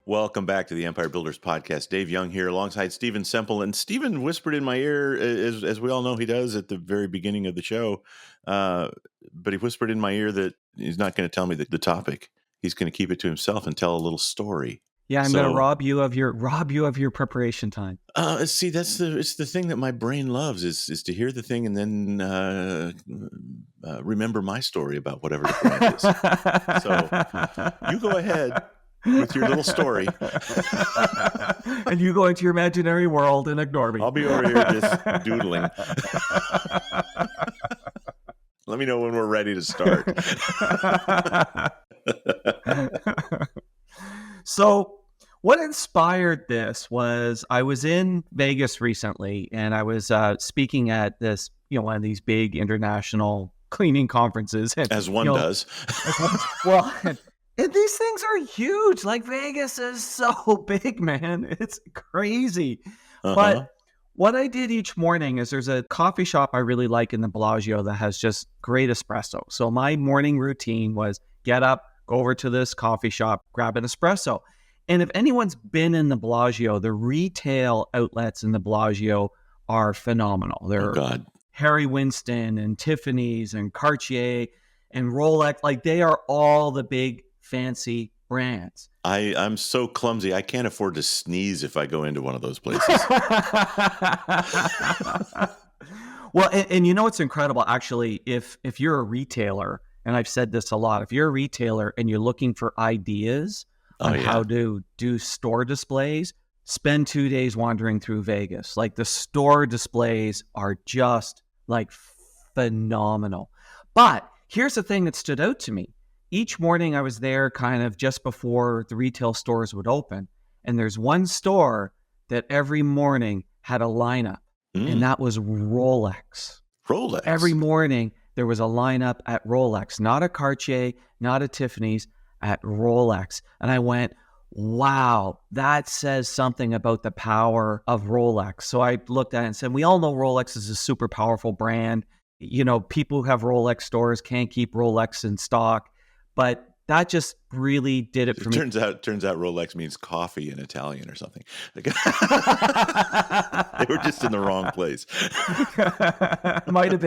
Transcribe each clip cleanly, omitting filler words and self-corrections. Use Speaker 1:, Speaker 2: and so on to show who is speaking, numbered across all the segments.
Speaker 1: Welcome back to the Empire Builders Podcast. Dave Young here alongside Stephen Semple. And Stephen whispered in my ear, as we all know he does at the very beginning of the show, but he whispered in my ear that he's not going to tell me the topic. He's going to keep it to himself and tell a little story.
Speaker 2: Yeah, I'm going to rob you of your preparation time.
Speaker 1: See, it's the thing that my brain loves is to hear the thing and then remember my story about whatever the point is. So you go ahead with your little story.
Speaker 2: And you go into your imaginary world and ignore me.
Speaker 1: I'll be over here just doodling. Let me know when we're ready to start.
Speaker 2: So what inspired this was I was in Vegas recently, and I was speaking at this, one of these big international cleaning conferences. And,
Speaker 1: as one does.
Speaker 2: And these things are huge. Like, Vegas is so big, man. It's crazy.
Speaker 1: Uh-huh.
Speaker 2: But what I did each morning is there's a coffee shop I really like in the Bellagio that has just great espresso. So my morning routine was get up, go over to this coffee shop, grab an espresso. And if anyone's been in the Bellagio, the retail outlets in the Bellagio are phenomenal. They're Harry Winston and Tiffany's and Cartier and Rolex. Like, they are all the big fancy brands.
Speaker 1: I'm so clumsy. I can't afford to sneeze if I go into one of those places.
Speaker 2: Well, and you know what's incredible? Actually, if you're a retailer, and I've said this a lot, if you're a retailer and you're looking for ideas on how to do store displays, spend 2 days wandering through Vegas. Like, the store displays are just like phenomenal. But here's the thing that stood out to me. Each morning I was there kind of just before the retail stores would open. And there's one store that every morning had a lineup, and that was Rolex.
Speaker 1: Rolex?
Speaker 2: Every morning there was a lineup at Rolex, not a Cartier, not a Tiffany's, at Rolex. And I went, wow, that says something about the power of Rolex. So I looked at it and said, we all know Rolex is a super powerful brand. People who have Rolex stores can't keep Rolex in stock. But that just really did it for me.
Speaker 1: Turns out Rolex means coffee in Italian or something. They were just in the wrong place.
Speaker 2: Might have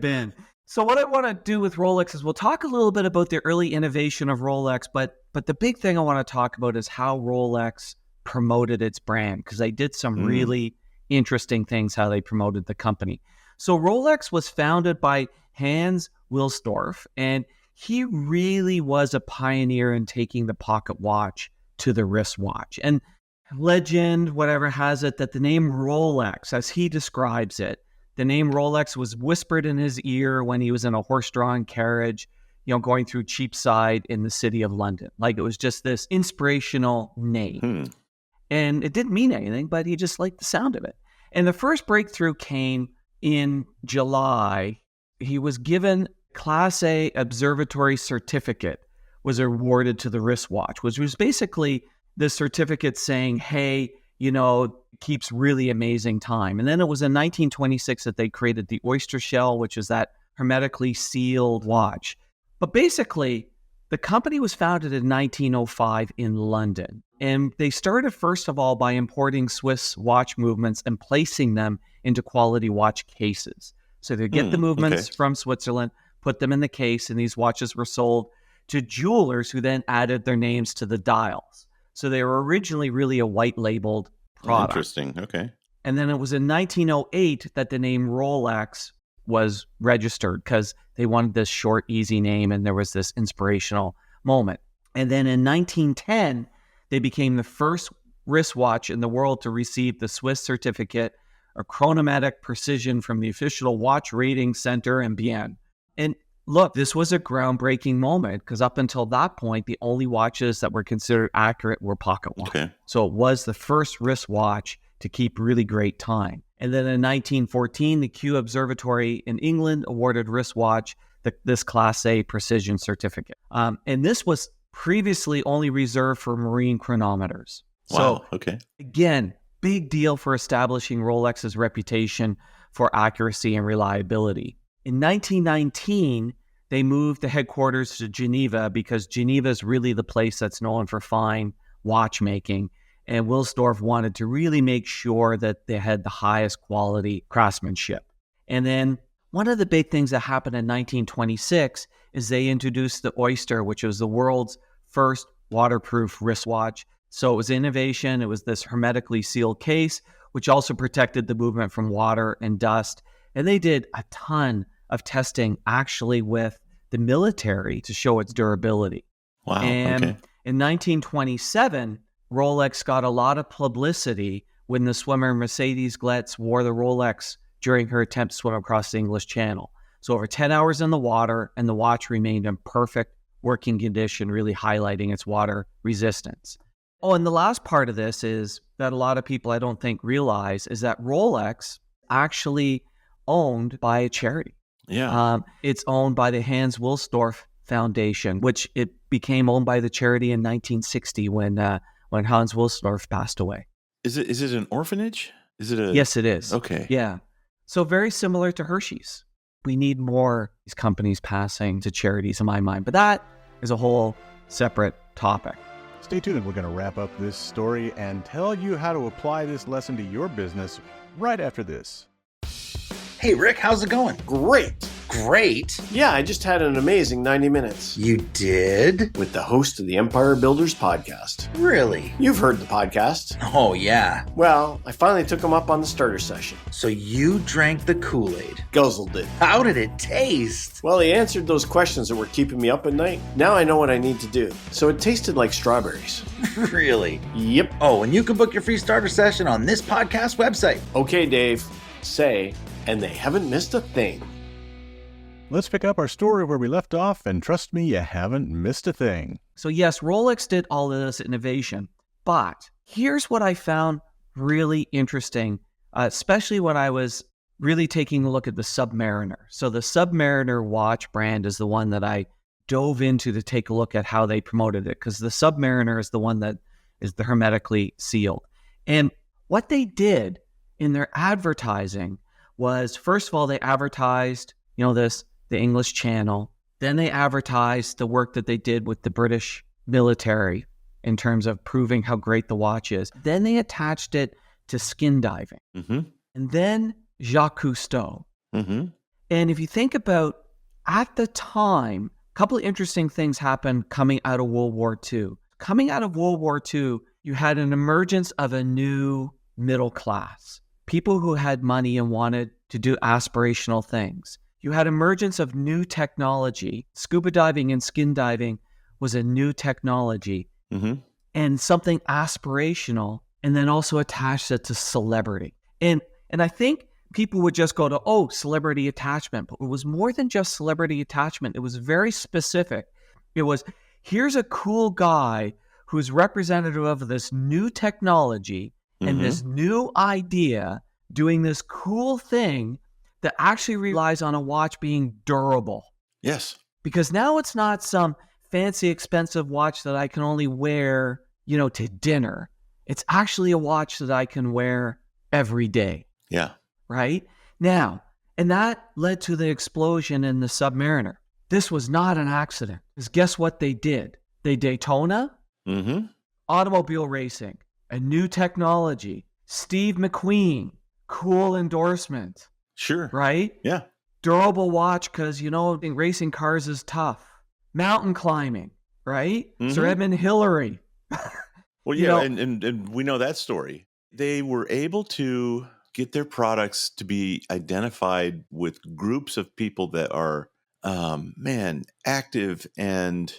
Speaker 2: been. So what I want to do with Rolex is we'll talk a little bit about the early innovation of Rolex, but the big thing I want to talk about is how Rolex promoted its brand, because they did some really interesting things how they promoted the company. So Rolex was founded by Hans Wilsdorf, and he really was a pioneer in taking the pocket watch to the wristwatch. And legend, whatever has it, that the name Rolex, as he describes it, the name Rolex was whispered in his ear when he was in a horse-drawn carriage, going through Cheapside in the city of London. Like, it was just this inspirational name. And it didn't mean anything, but he just liked the sound of it. And the first breakthrough came in July. He was given Class A Observatory Certificate, was awarded to the wristwatch, which was basically the certificate saying, hey, keeps really amazing time. And then it was in 1926 that they created the oyster shell, which is that hermetically sealed watch. But basically, the company was founded in 1905 in London. And they started, first of all, by importing Swiss watch movements and placing them into quality watch cases. So they get the movements from Switzerland, put them in the case, and these watches were sold to jewelers who then added their names to the dials. So they were originally really a white labeled product.
Speaker 1: Interesting. Okay.
Speaker 2: And then it was in 1908 that the name Rolex was registered because they wanted this short, easy name, and there was this inspirational moment. And then in 1910, they became the first wristwatch in the world to receive the Swiss certificate of chronometric precision from the official watch rating center in Bienne. And look, this was a groundbreaking moment because up until that point, the only watches that were considered accurate were pocket watches. Okay. So it was the first wristwatch to keep really great time. And then in 1914, the Kew Observatory in England awarded wristwatch this Class A precision certificate. And this was previously only reserved for marine chronometers.
Speaker 1: Wow.
Speaker 2: So,
Speaker 1: okay.
Speaker 2: Again, big deal for establishing Rolex's reputation for accuracy and reliability. In 1919, they moved the headquarters to Geneva because Geneva is really the place that's known for fine watchmaking. And Wilsdorf wanted to really make sure that they had the highest quality craftsmanship. And then one of the big things that happened in 1926 is they introduced the Oyster, which was the world's first waterproof wristwatch. So it was innovation. It was this hermetically sealed case, which also protected the movement from water and dust. And they did a ton of testing actually with the military to show its durability.
Speaker 1: Wow.
Speaker 2: And
Speaker 1: Okay.
Speaker 2: in 1927, Rolex got a lot of publicity when the swimmer Mercedes Gletz wore the Rolex during her attempt to swim across the English Channel. So over 10 hours in the water, and the watch remained in perfect working condition, really highlighting its water resistance. Oh, and the last part of this is that a lot of people I don't think realize is that Rolex actually owned by a charity.
Speaker 1: Yeah.
Speaker 2: It's owned by the Hans Wilsdorf Foundation, which it became owned by the charity in 1960 when Hans Wilsdorf passed away.
Speaker 1: Is it an orphanage? Is it a?
Speaker 2: Yes, it is.
Speaker 1: Okay.
Speaker 2: Yeah. So very similar to Hershey's. We need more of these companies passing to charities in my mind, but that is a whole separate topic.
Speaker 3: Stay tuned, and we're going to wrap up this story and tell you how to apply this lesson to your business right after this.
Speaker 4: Hey, Rick, how's it going?
Speaker 5: Great.
Speaker 4: Great.
Speaker 5: Yeah, I just had an amazing 90 minutes
Speaker 4: You did?
Speaker 5: with the host of the Empire Builders podcast.
Speaker 4: Really?
Speaker 5: You've heard the podcast.
Speaker 4: Oh, yeah.
Speaker 5: Well, I finally took him up on the starter session.
Speaker 4: So you drank the Kool-Aid.
Speaker 5: Guzzled it.
Speaker 4: How did it taste?
Speaker 5: Well, he answered those questions that were keeping me up at night. Now I know what I need to do. So it tasted like strawberries.
Speaker 4: Really?
Speaker 5: Yep.
Speaker 4: Oh, and you can book your free starter session on this podcast website.
Speaker 5: Okay, Dave. Say, and they haven't missed a thing.
Speaker 3: Let's pick up our story where we left off, and trust me, you haven't missed a thing.
Speaker 2: So yes, Rolex did all of this innovation, but here's what I found really interesting, especially when I was really taking a look at the Submariner. So the Submariner watch brand is the one that I dove into to take a look at how they promoted it, because the Submariner is the one that is the hermetically sealed. And what they did in their advertising was, first of all, they advertised, the English Channel. Then they advertised the work that they did with the British military in terms of proving how great the watch is. Then they attached it to skin diving.
Speaker 1: Mm-hmm.
Speaker 2: And then Jacques Cousteau.
Speaker 1: Mm-hmm.
Speaker 2: And if you think about, at the time, a couple of interesting things happened coming out of World War II. Coming out of World War II, you had an emergence of a new middle class. People who had money and wanted to do aspirational things. You had emergence of new technology. Scuba diving and skin diving was a new technology,
Speaker 1: Mm-hmm.
Speaker 2: and something aspirational, and then also attached it to celebrity. And I think people would just go to, celebrity attachment, but it was more than just celebrity attachment. It was very specific. It was, here's a cool guy who's representative of this new technology and this new idea doing this cool thing that actually relies on a watch being durable.
Speaker 1: Yes.
Speaker 2: Because now it's not some fancy, expensive watch that I can only wear, to dinner. It's actually a watch that I can wear every day,
Speaker 1: Yeah.
Speaker 2: right? Now, and that led to the explosion in the Submariner. This was not an accident. Because guess what they did? They Daytona,
Speaker 1: Mm-hmm.
Speaker 2: automobile racing, a new technology, Steve McQueen, cool endorsement,
Speaker 1: Sure.
Speaker 2: right?
Speaker 1: Yeah.
Speaker 2: Durable watch because, racing cars is tough. Mountain climbing, right? Sir
Speaker 1: Mhm.
Speaker 2: Edmund Hillary.
Speaker 1: Well,
Speaker 2: You
Speaker 1: yeah,
Speaker 2: know-
Speaker 1: and we know that story. They were able to get their products to be identified with groups of people that are, active and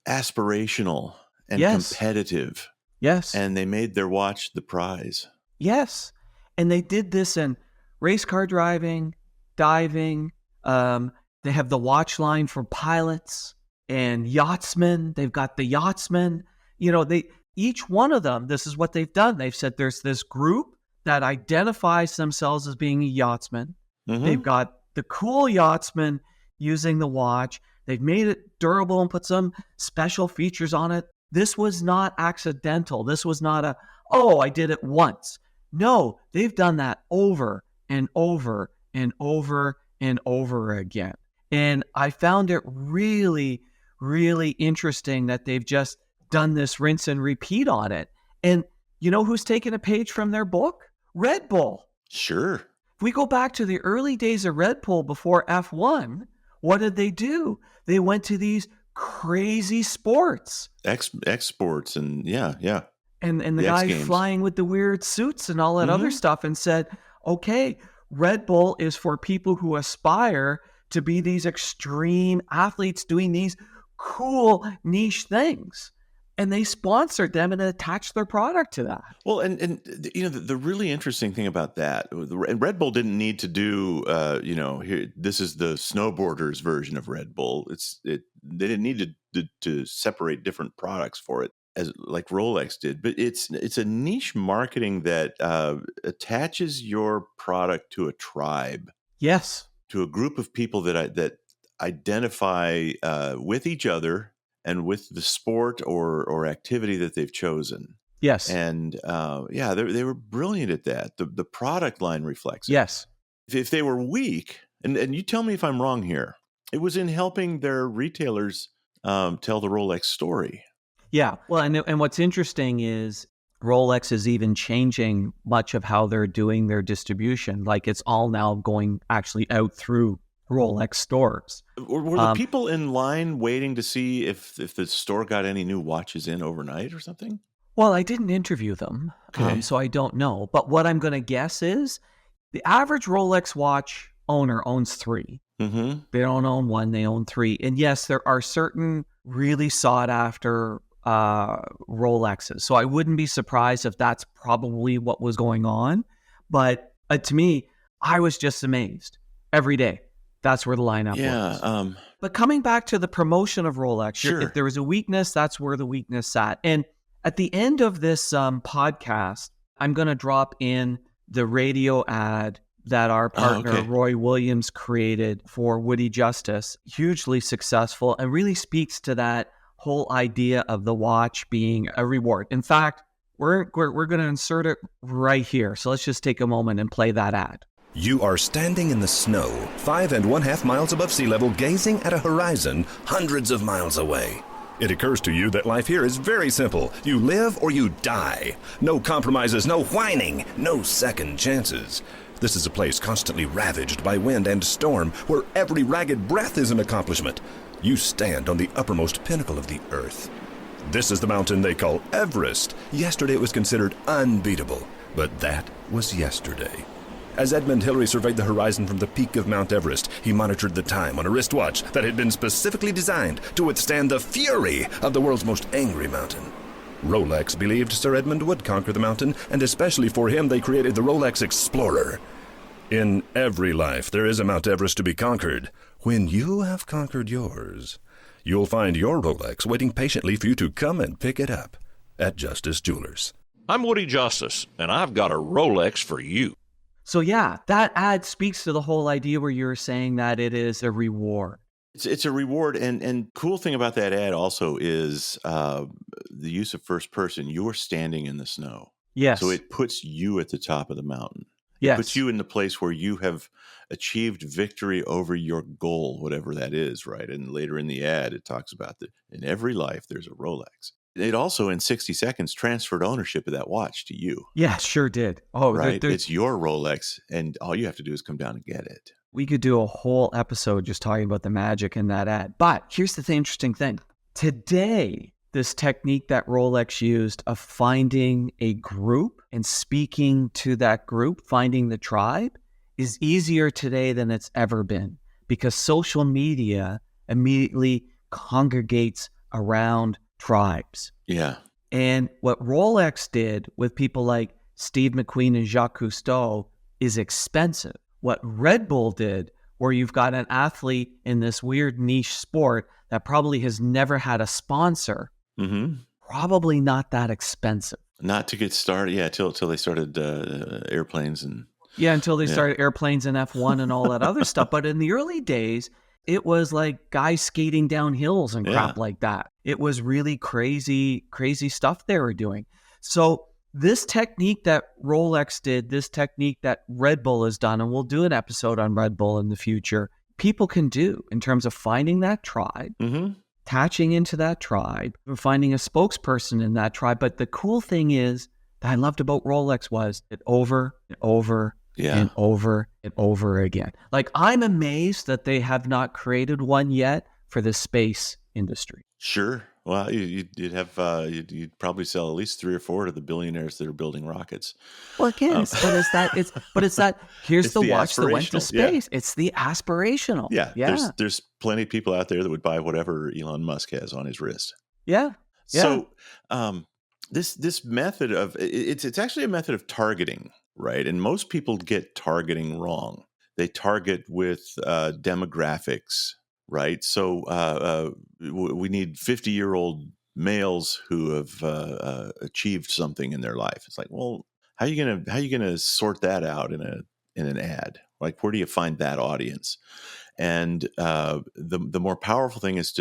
Speaker 1: aspirational and
Speaker 2: Yes.
Speaker 1: competitive.
Speaker 2: Yes.
Speaker 1: And they made their watch the prize.
Speaker 2: Yes. And they did this in race car driving, diving. They have the watch line for pilots and yachtsmen. They've got the yachtsmen. Each one of them, this is what they've done. They've said there's this group that identifies themselves as being a yachtsman.
Speaker 1: Mhm.
Speaker 2: They've got the cool yachtsman using the watch. They've made it durable and put some special features on it. This was not accidental. This was not I did it once. No, they've done that over and over and over and over again. And I found it really, really interesting that they've just done this rinse and repeat on it. And you know who's taken a page from their book? Red Bull.
Speaker 1: Sure.
Speaker 2: If we go back to the early days of Red Bull before F1, what did they do? They went to these crazy sports.
Speaker 1: Exports and yeah.
Speaker 2: And the
Speaker 1: The X
Speaker 2: guy
Speaker 1: Games.
Speaker 2: flying with the weird suits and all that other stuff and said, okay, Red Bull is for people who aspire to be these extreme athletes doing these cool niche things. And they sponsored them and attached their product to that.
Speaker 1: Well, and the really interesting thing about that, and Red Bull didn't need to do here, this is the snowboarders version of Red Bull. They didn't need to separate different products for it, as like Rolex did. But it's a niche marketing that attaches your product to a tribe,
Speaker 2: Yes.
Speaker 1: to a group of people that identify with each other and with the sport or activity that they've chosen.
Speaker 2: Yes.
Speaker 1: And they were brilliant at that. The product line reflects it.
Speaker 2: Yes.
Speaker 1: If they were weak, and you tell me if I'm wrong here, it was in helping their retailers tell the Rolex story.
Speaker 2: Yeah. Well, and what's interesting is Rolex is even changing much of how they're doing their distribution. Like it's all now going actually out through Rolex stores.
Speaker 1: Were the people in line waiting to see if the store got any new watches in overnight or something?
Speaker 2: Well, I didn't interview them,
Speaker 1: Okay.
Speaker 2: so I don't know. But what I'm going to guess is the average Rolex watch owner owns 3.
Speaker 1: Mm-hmm.
Speaker 2: They don't own 1, they own 3. And yes, there are certain really sought after Rolexes. So I wouldn't be surprised if that's probably what was going on. But to me, I was just amazed every day. That's where the lineup was. But coming back to the promotion of Rolex,
Speaker 1: Sure.
Speaker 2: if there was a weakness, that's where the weakness sat. And at the end of this podcast, I'm going to drop in the radio ad that our partner,
Speaker 1: okay.
Speaker 2: Roy Williams, created for Woody Justice. Hugely successful and really speaks to that whole idea of the watch being a reward. In fact, we're going to insert it right here. So let's just take a moment and play that ad.
Speaker 6: You are standing in the snow, 5½ miles above sea level, gazing at a horizon hundreds of miles away. It occurs to you that life here is very simple. You live or you die. No compromises, no whining, no second chances. This is a place constantly ravaged by wind and storm, where every ragged breath is an accomplishment. You stand on the uppermost pinnacle of the earth. This is the mountain they call Everest. Yesterday it was considered unbeatable, but that was yesterday. As Edmund Hillary surveyed the horizon from the peak of Mount Everest, he monitored the time on a wristwatch that had been specifically designed to withstand the fury of the world's most angry mountain. Rolex believed Sir Edmund would conquer the mountain, and especially for him, they created the Rolex Explorer. In every life, there is a Mount Everest to be conquered. When you have conquered yours, you'll find your Rolex waiting patiently for you to come and pick it up at Justice Jewelers.
Speaker 7: I'm Woody Justice, and I've got a Rolex for you.
Speaker 2: So yeah, that ad speaks to the whole idea where you're saying that it is a reward.
Speaker 1: It's a reward, and cool thing about that ad also is the use of first person. You're standing in the snow.
Speaker 2: Yes.
Speaker 1: So it puts you at the top of the mountain.
Speaker 2: Yes.
Speaker 1: It puts you in the place where you have achieved victory over your goal, whatever that is, right? And later in the ad, it talks about that in every life, there's a Rolex. It also, in 60 seconds, transferred ownership of that watch to you.
Speaker 2: Yeah, sure did. Oh,
Speaker 1: right. It's your Rolex, and all you have to do is come down and get it.
Speaker 2: We could do a whole episode just talking about the magic in that ad. But here's the interesting thing. Today, this technique that Rolex used of finding a group and speaking to that group, finding the tribe, is easier today than it's ever been because social media immediately congregates around tribes.
Speaker 1: Yeah.
Speaker 2: And what Rolex did with people like Steve McQueen and Jacques Cousteau is expensive. What Red Bull did, where you've got an athlete in this weird niche sport that probably has never had a sponsor, probably not that expensive.
Speaker 1: Not to get started, yeah, till they started airplanes and...
Speaker 2: Yeah, until they started airplanes and F1 and all that other stuff. But in the early days, it was like guys skating down hills and crap like that. It was really crazy, crazy stuff they were doing. So this technique that Rolex did, this technique that Red Bull has done, and we'll do an episode on Red Bull in the future, people can do in terms of finding that tribe, attaching into that tribe, finding a spokesperson in that tribe. But the cool thing is that I loved about Rolex was it over and over and over and over again. Like, I'm amazed that they have not created one yet for the space industry.
Speaker 1: Sure. Well, you'd probably sell at least 3 or 4 to the billionaires that are building rockets.
Speaker 2: Well, again, it's that here's
Speaker 1: It's
Speaker 2: the
Speaker 1: the
Speaker 2: watch that went to
Speaker 1: aspirational, yeah.
Speaker 2: space. It's the aspirational.
Speaker 1: Yeah. There's plenty of people out there that would buy whatever Elon Musk has on his wrist.
Speaker 2: Yeah.
Speaker 1: So, this method of it's actually a method of targeting, right? And most people get targeting wrong. They target with demographics, right? So we need 50-year-old males who have achieved something in their life. It's like, well, how are you gonna sort that out in an ad? Like, where do you find that audience? And the more powerful thing is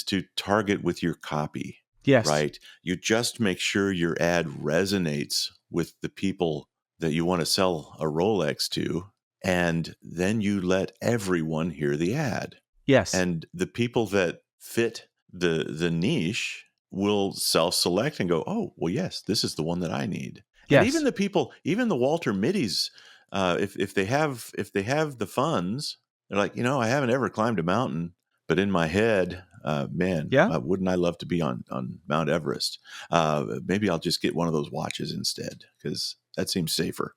Speaker 1: to target with your copy.
Speaker 2: Yes.
Speaker 1: Right. You just make sure your ad resonates with the people that you want to sell a Rolex to, and then you let everyone hear the ad.
Speaker 2: Yes.
Speaker 1: And the people that fit the niche will self-select and go, oh, well, yes, this is the one that I need.
Speaker 2: Yes.
Speaker 1: And even the Walter Mitty's, if they have the funds, they're like, I haven't ever climbed a mountain, but in my head, wouldn't I love to be on Mount Everest? Maybe I'll just get one of those watches instead, because that seems safer.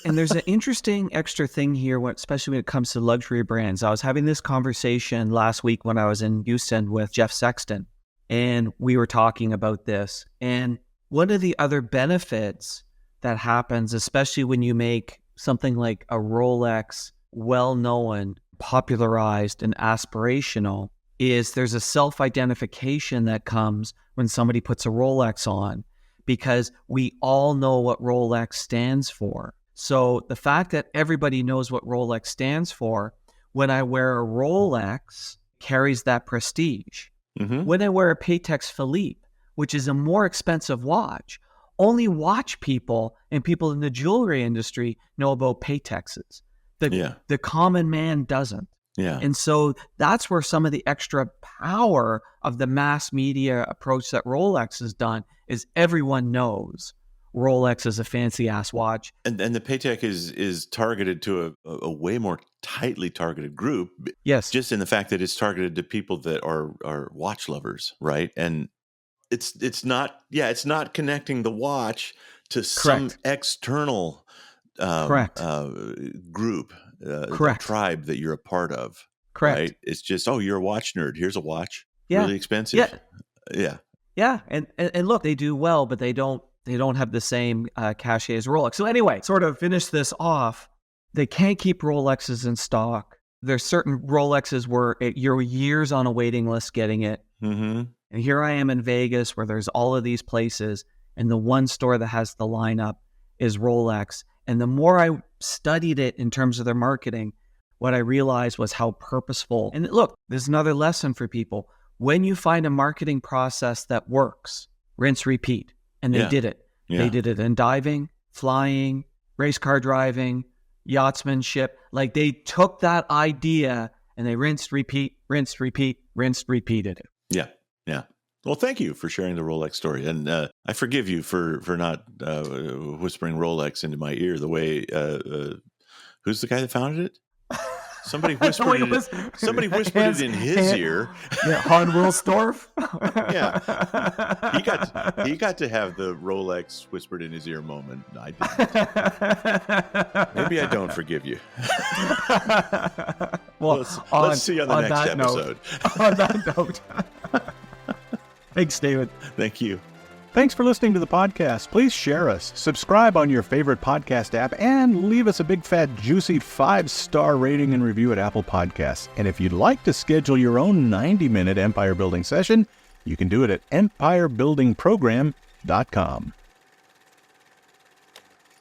Speaker 2: And there's an interesting extra thing here, especially when it comes to luxury brands. I was having this conversation last week when I was in Houston with Jeff Sexton, and we were talking about this. And one of the other benefits that happens, especially when you make something like a Rolex well-known, popularized, and aspirational, is there's a self-identification that comes when somebody puts a Rolex on, because we all know what Rolex stands for. So the fact that everybody knows what Rolex stands for, when I wear a Rolex, carries that prestige.
Speaker 1: Mm-hmm.
Speaker 2: When I wear a Patek Philippe, which is a more expensive watch, only watch people and people in the jewelry industry know about Patexes. The common man doesn't.
Speaker 1: Yeah.
Speaker 2: And so that's where some of the extra power of the mass media approach that Rolex has done is everyone knows Rolex is a fancy ass watch.
Speaker 1: And the Patek is targeted to a way more tightly targeted group.
Speaker 2: Yes.
Speaker 1: Just in the fact that it's targeted to people that are watch lovers, right? And it's not connecting the watch to some external group. Tribe that you're a part of.
Speaker 2: Correct.
Speaker 1: Right? It's just, you're a watch nerd. Here's a watch.
Speaker 2: Yeah.
Speaker 1: Really expensive.
Speaker 2: Yeah. Yeah. And look, they do well, but they don't have the same cachet as Rolex. So anyway, sort of finish this off. They can't keep Rolexes in stock. There's certain Rolexes where you're years on a waiting list getting it.
Speaker 1: Mm-hmm.
Speaker 2: And here I am in Vegas where there's all of these places, and the one store that has the lineup is Rolex. And the more I studied it in terms of their marketing, what I realized was how purposeful. And look, there's another lesson for people. When you find a marketing process that works, rinse, repeat. And they did it. Yeah. They did it in diving, flying, race car driving, yachtsmanship. Like, they took that idea and they rinsed, repeat, rinsed, repeat, rinsed, repeated it.
Speaker 1: Yeah. Yeah. Well, thank you for sharing the Rolex story. And I forgive you for not whispering Rolex into my ear the way, who's the guy that founded it? Somebody whispered it in his ear.
Speaker 2: Yeah, Han Wilsdorf.
Speaker 1: Yeah. He got to have the Rolex whispered in his ear moment. I didn't. Maybe I don't forgive you.
Speaker 2: Well,
Speaker 1: let's see on the next episode.
Speaker 2: On that note. Thanks, David.
Speaker 1: Thank you.
Speaker 3: Thanks for listening to the podcast. Please share us, subscribe on your favorite podcast app, and leave us a big, fat, juicy 5-star rating and review at Apple Podcasts. And if you'd like to schedule your own 90-minute empire building session, you can do it at empirebuildingprogram.com.